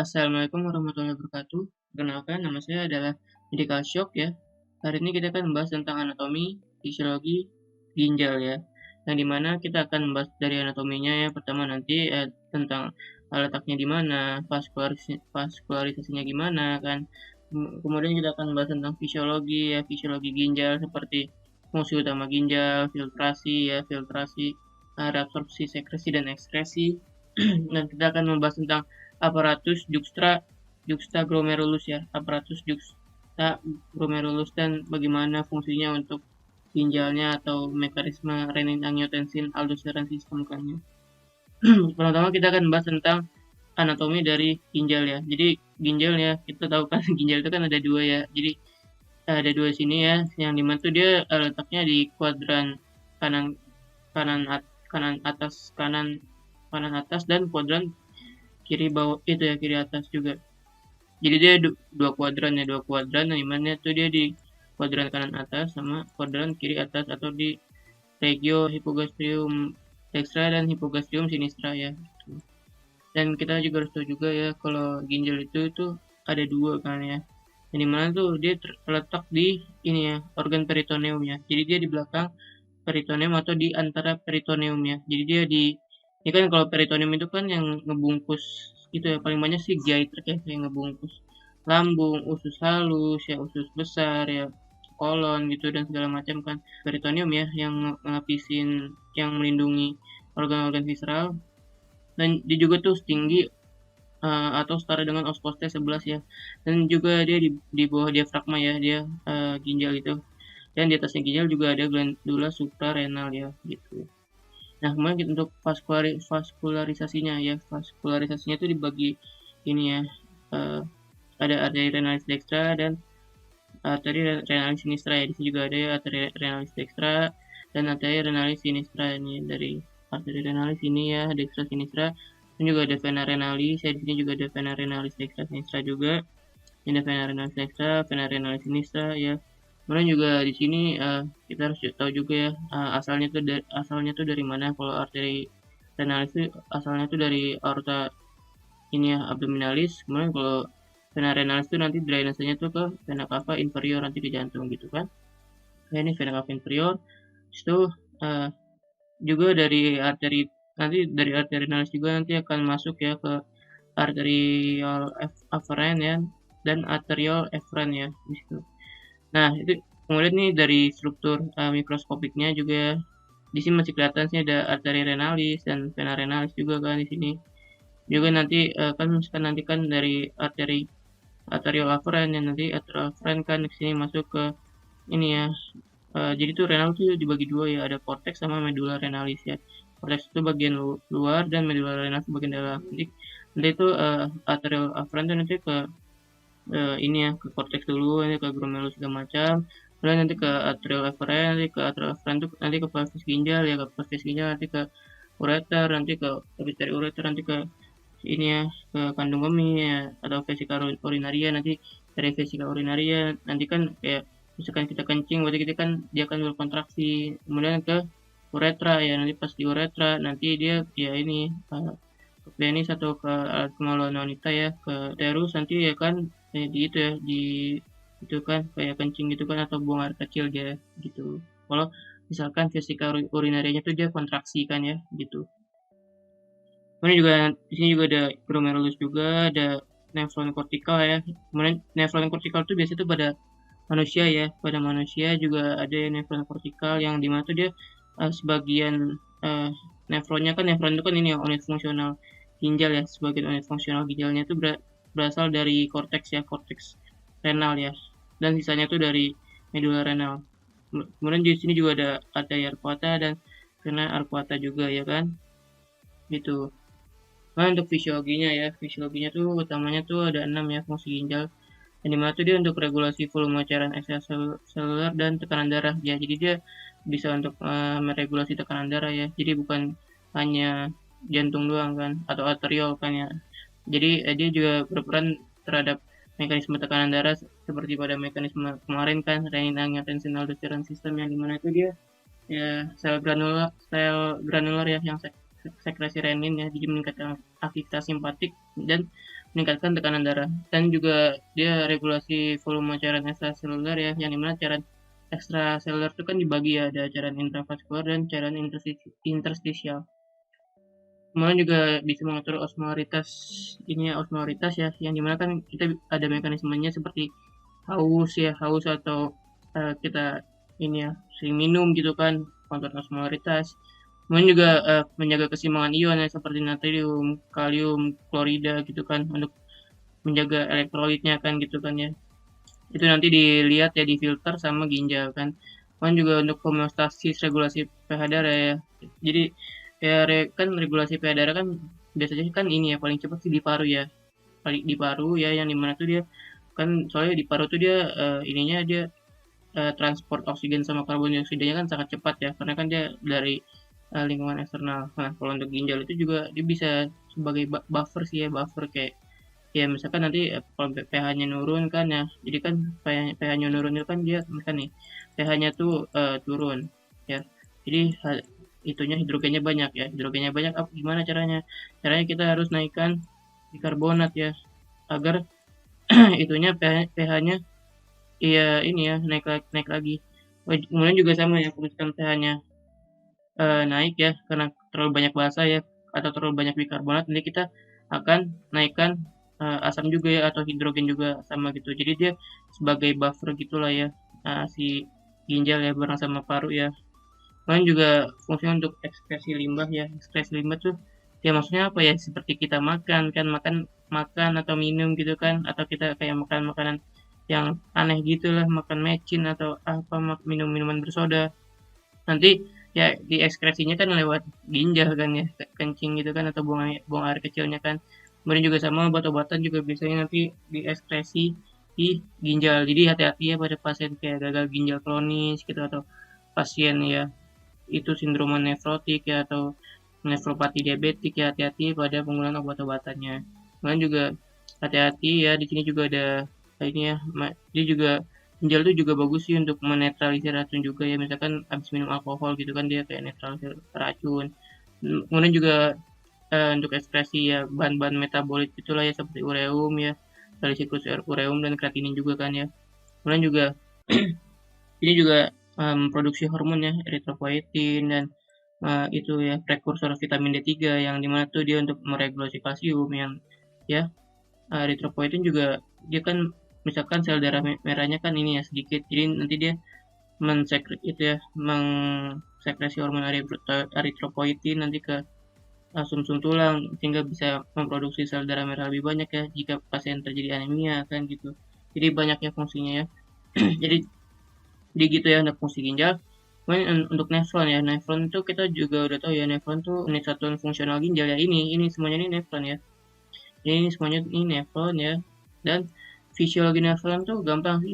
Assalamualaikum warahmatullahi wabarakatuh. Perkenalkan, nama saya adalah Medical Shock ya. Hari ini kita akan membahas tentang anatomi, fisiologi, ginjal ya. Yang dimana kita akan membahas dari anatominya ya. Pertama nanti tentang letaknya di mana, vaskularisasinya gimana kan. Kemudian kita akan membahas tentang fisiologi ya, fisiologi ginjal seperti fungsi utama ginjal, filtrasi, reabsorpsi, sekresi dan ekskresi. Dan kita akan membahas tentang aparatus juxtaglomerulus ya, aparatus juxtaglomerulus dan bagaimana fungsinya untuk ginjalnya atau mekanisme renin-angiotensin aldosteron sistem kan ya. Pertama kita akan bahas tentang anatomi dari ginjal ya. Jadi ginjal ya, kita tahu kan ginjal itu kan ada dua ya. Jadi ada dua sini ya, yang dimana tuh dia letaknya di kuadran kanan kanan kanan atas dan kuadran kiri bawah itu ya, kiri atas juga. Jadi dia dua kuadran yang dimana tuh dia di kuadran kanan atas sama kuadran kiri atas atau di regio hypogastrium dextra dan hypogastrium sinistra ya. Dan kita juga harus tahu juga ya kalau ginjal itu ada dua kan ya. Yang dimana tuh dia terletak di ini ya, organ peritoneum ya. Jadi dia di belakang peritoneum atau di antara peritoneum ya. Jadi dia ini kan kalau peritoneum itu kan yang ngebungkus itu ya, paling banyak sih GI tract ya yang ngebungkus lambung, usus halus ya, usus besar ya, kolon gitu dan segala macam kan. Peritoneum ya yang ngapisin, yang melindungi organ-organ visceral, dan dia juga tuh tinggi atau setara dengan os poste 11 ya, dan juga dia di bawah diafragma ya, dia ginjal itu, dan di atasnya ginjal juga ada glandula suprarenal ya gitu. Nah, kemudian kita untuk vaskularisasinya ya, vaskularisasinya itu dibagi ini ya, ada arteri renalis dextra dan arteri renalis sinistra ya. Di sini juga ada ya arteri renalis dextra dan arteri renalis sinistra. Ini dari arteri renalis ini ya, dextra sinistra. Dan juga ada vena renalis ya, di sini juga ada vena renalis dextra sinistra juga. Ini ada vena renalis dextra, vena renalis sinistra ya. Kemudian juga di sini kita harus tahu juga ya, asalnya tuh dari mana. Kalau arteri renalis itu asalnya tuh dari aorta ini ya, abdominalis. Kemudian kalau vena renalis itu nanti drainasenya tuh ke vena cava inferior, nanti ke jantung gitu kan. Nah, ini vena cava inferior. Itu juga dari arteri renalis juga nanti akan masuk ya ke arterial afferent ya dan arterial efferent ya di situ. Nah, itu kemudian nih dari struktur mikroskopiknya juga di sini masih kelihatan sih ada arteri renalis dan vena renalis juga kan di sini. Juga nanti kan dari arterial afferent ya, nanti arterial afferent kan di sini masuk ke ini ya. Jadi tuh renal tuh dibagi dua ya, ada cortex sama medulla renalis ya. Cortex itu bagian luar dan medulla renalis bagian dalam. Nanti itu arterial afferent tuh nanti ke ini ya, ke cortex dulu, nanti ke glomerulus segala macam, kemudian nanti ke arterial efferent, nanti ke arterial efferent itu nanti ke pelvis ginjal ya, ke pelvis ginjal nanti ke ureter, nanti ke habis dari ureter nanti ke ini ya, ke kandung kemih ya, atau vesika urinaria, nanti dari vesika urinaria nanti kan kayak misalkan kita kencing berarti kita kan dia akan berkontraksi, kemudian ke uretra ya, nanti pas di uretra nanti dia ya ini ke penis atau ke kemaluan wanita ya, ke uterus nanti ya kan di itu ya, di itu kan kayak kencing gitu kan atau buang air kecil dia gitu. Kalau misalkan vesika urinarianya tuh dia kontraksi kan ya gitu. Kemudian juga di sini juga ada glomerulus juga, ada nefron kortikal ya. Kemudian nefron kortikal tuh biasanya tuh pada manusia ya, pada manusia juga ada nefron kortikal yang dimana tuh dia sebagian nefronnya kan, nefron itu kan ini ya, unit fungsional ginjal ya, sebagian unit fungsional ginjalnya itu berasal dari korteks ya, korteks renal ya, dan sisanya tuh dari medulla renal. Kemudian di sini juga ada arteria arcuata dan vena arcuata juga ya kan, gitu. Nah, untuk fisiologinya tuh utamanya tuh ada 6 ya fungsi ginjal. Yang dimana tuh dia untuk regulasi volume cairan ekstraseluler dan tekanan darah ya. Jadi dia bisa untuk meregulasi tekanan darah ya. Jadi bukan hanya jantung doang kan, atau arteriol kan ya. Jadi dia juga berperan terhadap mekanisme tekanan darah seperti pada mekanisme kemarin kan, renin-angiotensin aldosteron system, yang dimana itu dia ya sel granular ya yang sekresi renin ya, jadi meningkatkan aktivitas simpatik dan meningkatkan tekanan darah, dan juga dia regulasi volume cairan ekstraseluler ya, yang dimana cairan ekstraseluler itu kan dibagi ya, ada cairan intravaskular dan cairan interstisial. Kemudian juga bisa mengatur osmolaritas, ini ya osmolaritas ya, yang dimana kan kita ada mekanismenya seperti haus atau kita ini ya sering minum gitu kan, kontrol osmolaritas. Kemudian juga menjaga keseimbangan ion ya, seperti natrium, kalium, klorida gitu kan, untuk menjaga elektrolitnya kan gitu kan ya. Itu nanti dilihat ya di filter sama ginjal kan. Kemudian juga untuk homeostasis regulasi pH darah ya. Jadi ya kan regulasi pH darah kan biasanya kan ini ya paling cepat sih di paru ya. Paling di paru ya, yang dimana tuh dia kan, soalnya di paru tuh dia ininya dia transport oksigen sama karbon dioksidanya kan sangat cepat ya, karena kan dia dari lingkungan eksternal. Nah, kalau untuk ginjal itu juga dia bisa sebagai buffer sih ya, buffer kayak ya misalkan nanti kalau pH-nya nurun kan ya, jadi kan pH-nya nurun itu kan dia misalkan nih pH-nya tuh turun ya, jadi itunya hidrogennya banyak ya, hidrogennya banyak apa gimana caranya? Caranya kita harus naikkan bikarbonat ya, agar itunya pH-nya iya ini ya naik lagi. Kemudian juga sama ya, kalau misalkan pH-nya naik ya karena terlalu banyak basa ya atau terlalu banyak bikarbonat, nanti kita akan naikkan asam juga ya atau hidrogen juga sama gitu. Jadi dia sebagai buffer gitulah ya, si ginjal ya bareng sama paru ya. Kemudian juga fungsinya untuk ekskresi limbah ya. Ekskresi limbah tuh ya maksudnya apa ya? Seperti kita makan kan, makan makan atau minum gitu kan, atau kita kayak makan makanan yang aneh gitulah, makan mecin atau apa, minum minuman bersoda. Nanti ya diekskresinya kan lewat ginjal kan ya, kencing gitu kan atau buang air kecilnya kan. Kemudian juga sama obat-obatan juga biasanya nanti diekskresi di ginjal. Jadi hati-hati ya pada pasien kayak gagal ginjal kronis gitu, atau pasien ya itu sindroma nefrotik ya atau nefropati diabetik ya, hati-hati pada penggunaan obat-obatannya. Kemudian juga hati-hati ya, di sini juga ada ini ya, dia juga ginjal itu juga bagus sih untuk menetralisir racun juga ya, misalkan habis minum alkohol gitu kan dia kayak netralisir racun. Kemudian juga untuk ekspresi ya bahan-bahan metabolit itulah ya, seperti ureum ya, dari siklus ureum dan kreatinin juga kan ya. Kemudian juga ini juga produksi hormon ya, eritropoietin dan itu ya prekursor vitamin D3, yang dimana tuh dia untuk meregulasi kalsium yang ya, eritropoietin juga dia kan misalkan sel darah merahnya kan ini ya sedikit, jadi nanti dia itu ya mengsekresi hormon eritropoietin nanti ke sumsum tulang sehingga bisa memproduksi sel darah merah lebih banyak ya jika pasien terjadi anemia kan gitu. Jadi banyak ya fungsinya ya. jadi gitu ya untuk fungsi ginjal. Kemudian untuk nefron ya, nefron itu kita juga udah tahu ya, nefron tuh unit satuan fungsional ginjal ya, ini semuanya ini nefron ya. Ini semuanya ini nefron ya. Dan fisiologi nefron tuh gampang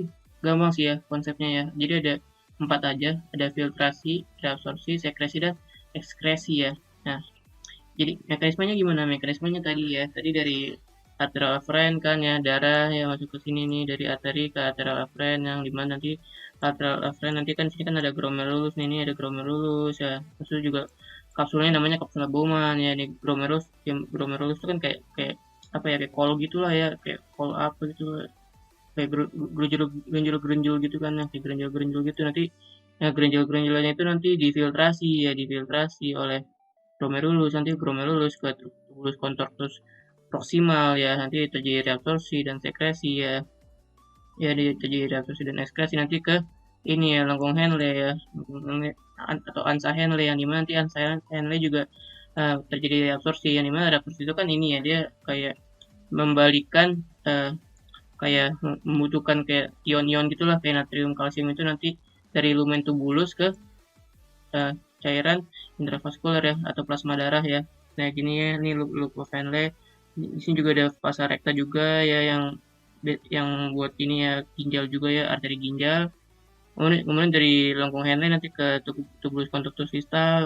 sih ya konsepnya ya. Jadi ada 4 aja, ada filtrasi, reabsorpsi, sekresi, dan ekskresi ya. Nah, jadi mekanismenya gimana? Mekanismenya tadi ya, tadi dari arterial afferent kan ya, darah yang masuk ke sini nih dari arteri ke arterial afferent, yang dimana nanti arterial afferent nanti kan sini kan ada glomerulus nih, ini ada glomerulus ya. Terus juga kapsulnya namanya kapsul Bowman ya, ini glomerulus. Glomerulus itu kan kayak kayak apa ya, kayak kol gitulah ya, kayak kol apa gitu, kayak gerunjul gitu kan ya, kayak gerunjul gitu. Nanti ya gerunjul-gerunjulannya itu nanti difiltrasi oleh glomerulus, nanti glomerulus ke tubulus contortus proximal ya, nanti terjadi reabsorpsi dan sekresi ya, terjadi reabsorpsi dan ekskresi nanti ke ini ya lengkung Henle ya, atau ansa Henle, yang dimana nanti ansa Henle juga terjadi reabsorpsi, yang dimana reabsorpsi itu kan ini ya, dia kayak membalikan kayak membutuhkan kayak ion-ion gitulah, kayak natrium kalsium itu nanti dari lumen tubulus ke cairan intravaskuler ya atau plasma darah ya. Nah gini ya, ini loop of Henle. Di sini juga ada vasa recta juga ya, yang buat ini ya ginjal juga ya, arteri ginjal. Kemudian dari lengkung Henle nanti ke tubulus contortus vista,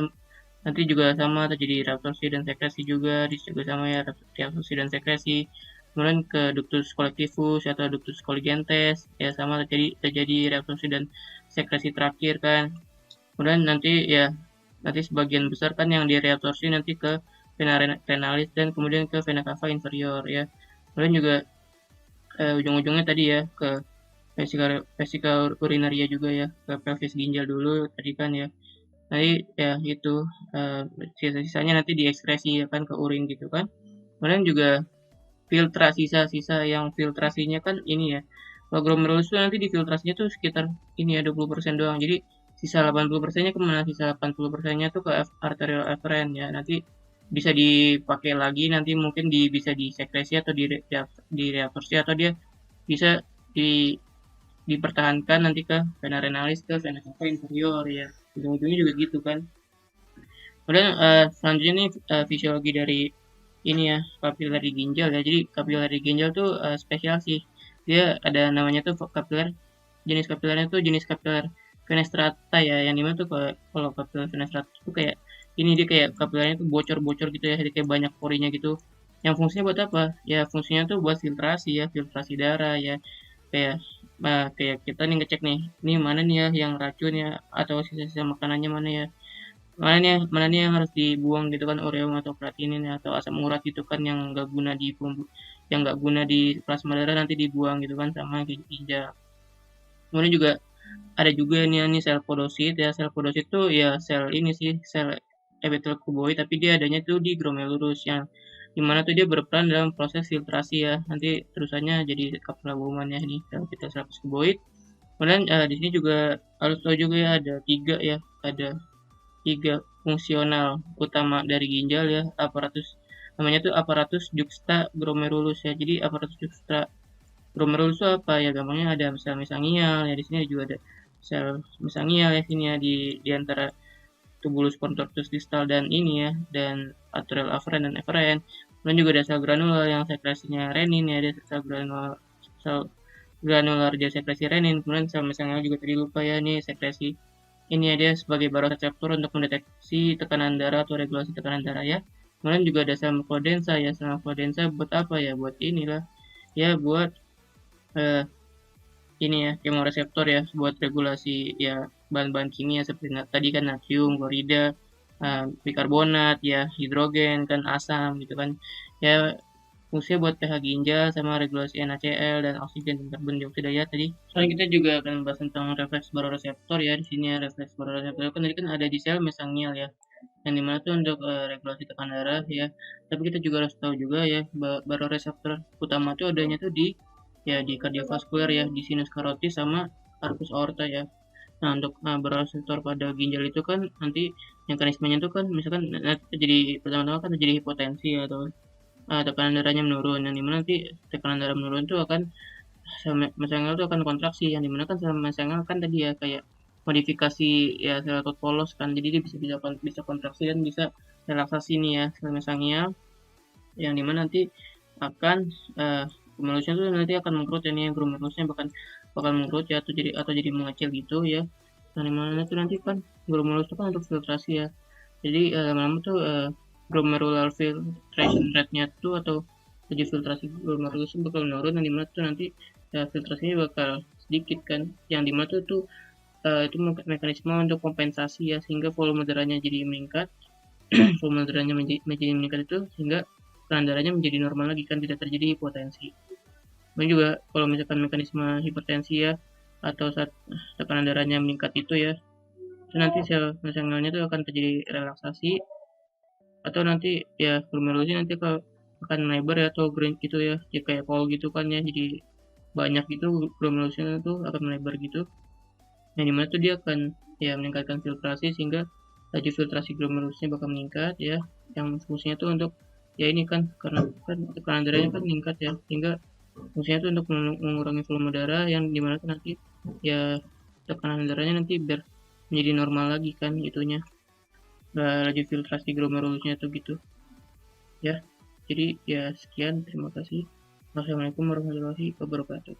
nanti juga sama terjadi reabsorpsi dan sekresi juga, di juga sama ya, reabsorpsi dan sekresi. Kemudian ke ductus collectivus atau ductus colligentes ya, sama terjadi reabsorpsi dan sekresi terakhir kan. Kemudian nanti sebagian besar kan yang direabsorpsi nanti ke vena renalis dan kemudian ke vena cava inferior ya. Kemudian juga ujung-ujungnya tadi ya ke vesika urinaria juga ya, ke pelvis ginjal dulu tadi kan ya. Nanti ya gitu, sisa-sisanya nanti diekskresi ya kan ke urin gitu kan. Kemudian juga sisa-sisa yang filtrasinya kan ini ya. Kalau glomerulus itu nanti difiltrasinya tuh sekitar ini ya 20% doang. Jadi sisa 80%-nya kemana? Sisa 80%-nya tuh ke arterial efferent ya. Nanti bisa dipakai lagi, nanti mungkin bisa disekresi atau direabsorpsi atau dia bisa di dipertahankan nanti ke vena renalis, ke vena cava inferior ya. Ujung-ujungnya juga gitu kan. Kemudian selanjutnya nih fisiologi dari ini ya kapilari ginjal ya. Jadi kapilari ginjal tuh spesial sih. Dia ada namanya tuh kapiler, jenis kapilernya tuh jenis kapiler fenestrata ya. Yang dimana tuh kalau kapiler fenestrata tuh kayak ini dia kayak kapilernya tuh bocor-bocor gitu ya. Jadi kayak banyak porinya gitu. Yang fungsinya buat apa? Ya fungsinya tuh buat filtrasi ya, filtrasi darah ya. Kayak kayak kita nih ngecek nih, ini mana nih ya yang racun ya atau sisa-sisa makanannya mana ya, mana nih yang harus dibuang gitu kan, ureum atau kreatinin ya, atau asam urat gitu kan yang nggak guna di yang nggak guna di plasma darah nanti dibuang gitu kan sama ginjal. Kemudian juga ada juga nih sel podosit ya. Sel podosit tuh ya sel ini sih, sel epithelial kuboid, tapi dia adanya tuh di glomerulus yang dimana tuh dia berperan dalam proses filtrasi ya. Nanti terusannya jadi kapsul ya ini sel epithelial kuboid. Kemudian di sini juga harus tahu juga ya ada tiga fungsional utama dari ginjal ya, aparatus namanya tuh aparatus juxta glomerulus ya. Jadi aparatus juxta glomerulus itu apa ya, gampangnya ada sel mesangial ya, di sini juga ada sel mesangial ya sini ya, di antara tubulus contortus distal dan ini ya, dan arterial afferent dan efferent. Kemudian juga ada sel granular yang sekresinya renin ya, ada sel granular dia sekresi renin. Kemudian sel mesangial juga tadi lupa ya, ini sekresi ini ya, dia sebagai baroreseptor untuk mendeteksi tekanan darah atau regulasi tekanan darah ya. Kemudian juga ada sel mucodensa ya, sel mucodensa buat apa ya, buat inilah ya, buat eh, ini ya kemoreseptor ya, buat regulasi ya bahan-bahan kimia seperti tadi kan natrium, klorida, bikarbonat ya, hidrogen kan, asam gitu kan ya. Fungsinya buat pH ginjal sama regulasi NaCl dan oksigen dan karbon dioksida ya tadi. Sekarang kita juga akan membahas tentang refleks baroreseptor ya. Di sini ya, refleks baroreseptor kan tadi kan ada di sel mesangial ya, yang dimana tuh untuk regulasi tekanan darah ya. Tapi kita juga harus tahu juga ya, baroreseptor utama tuh adanya tuh di kardiovaskular ya, di sinus karotis sama arcus aorta ya. Nah, untuk baroreseptor pada ginjal itu kan nanti mekanismenya itu kan misalkan terjadi pertama-tama kan terjadi hipotensi ya, atau tekanan darahnya menurun, yang dimana nanti tekanan darah menurun itu akan sel mesangial itu akan kontraksi, yang dimana kan sel mesangial kan tadi ya kayak modifikasi ya sel otot polos kan, jadi dia bisa kontraksi dan bisa relaksasi nih ya sel mesangial, yang dimana nanti akan glomerulus tuh nanti akan mengkerut ya, nih glomerulus bakal bakal mengkerut ya, atau jadi mengecil gitu ya. Nah, dimana itu nanti kan glomerulus itu kan untuk filtrasi ya, jadi lama-lama tuh glomerular filtration rate-nya tuh atau laju filtrasi glomerulus bakal menurun, yang dimana tuh nanti filtrasinya bakal sedikit kan, yang dimana tuh itu mekanisme untuk kompensasi ya, sehingga volume darahnya jadi meningkat. Volume darahnya menjadi meningkat itu sehingga tekanan darahnya menjadi normal lagi kan, tidak terjadi hipotensi. Dan juga kalau misalkan mekanisme hipertensi ya, atau saat tekanan darahnya meningkat itu ya, itu nanti sel mesangialnya itu akan terjadi relaksasi, atau nanti ya glomerulusnya nanti akan melebar ya, atau green gitu ya, jadi kayak kol gitu kan ya, jadi banyak gitu glomerulusnya tuh akan melebar gitu, yang dimana tuh dia akan ya meningkatkan filtrasi, sehingga laju filtrasi glomerulusnya bakal meningkat ya, yang fungsinya tuh untuk ya ini kan, karena kan tekanan darahnya kan meningkat ya, sehingga fungsinya tuh untuk mengurangi volume darah, yang dimana tuh nanti ya tekanan darahnya nanti biar menjadi normal lagi kan itunya, laju filtrasi glomerulusnya tuh gitu ya. Jadi ya sekian, terima kasih. Wassalamualaikum warahmatullahi wabarakatuh.